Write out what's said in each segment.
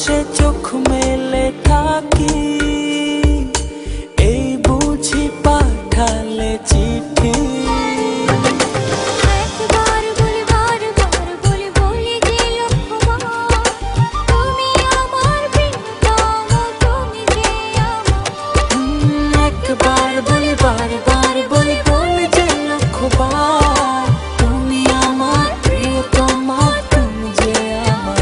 পাশে চোখ মেলে থাকি, এই বুঝি পাঠালে চিঠি। একবার বলি বারবার বলি বলি যে লক্ষবার, তুমি আমার প্রিয়তমা, তুমি যে আমার।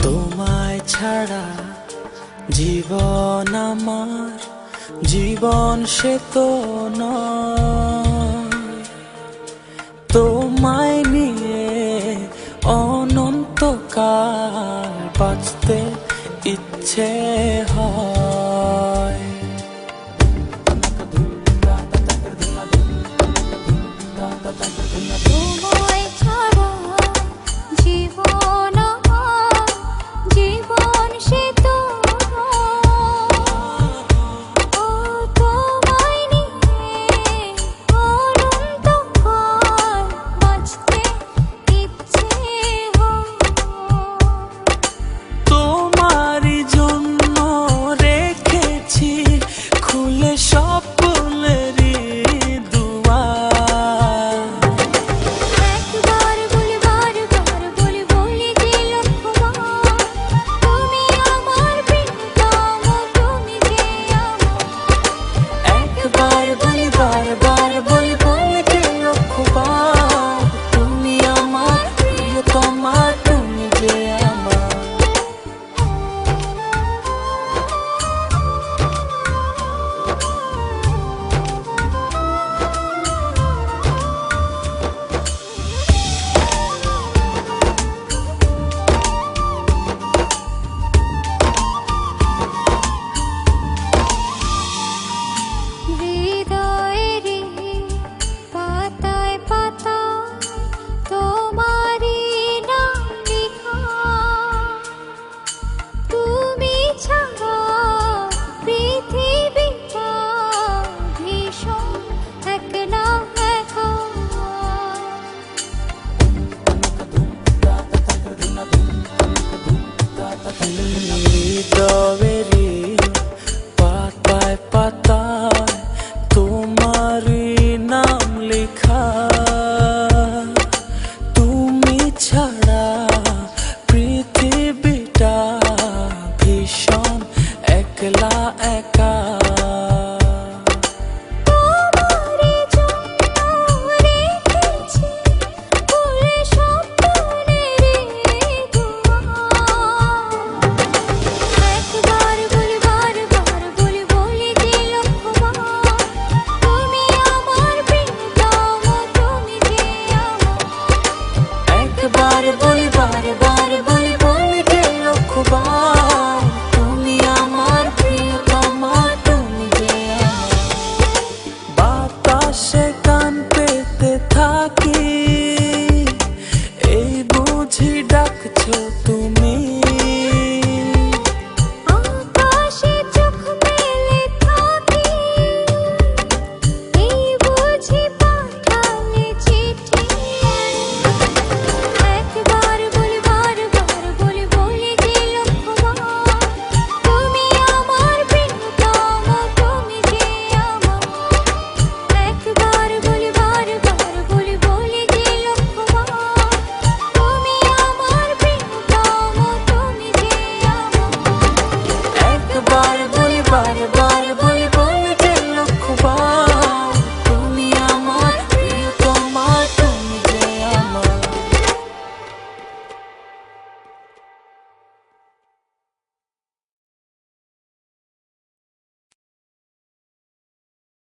তোমায় ছাড়া জীবন আমার, জীবন সে তো নয়। তোমায় নিয়ে অনন্তকাল বাঁচতে ইচ্ছে হয়। তোমায় ছাড়া জীবন আমার, জীবন সে তো ও তোমায় নিয়ে অনন্তকাল বাঁচতে ইচ্ছে হয়। তোমারই জন্য রেখেছি খুলে স্বপ্নেরই দুয়ার। একবার বলি বারবার বলি বলি যে লক্ষবার, তুমি আমার প্রিয়তম, তুমি যে আমার। একবার বলি বারবার বলি বলি যে লক্ষবার, তুমি আমার প্রিয়তমা, তুমি যে আমার। হৃদয়েরই পাতায় পাতায়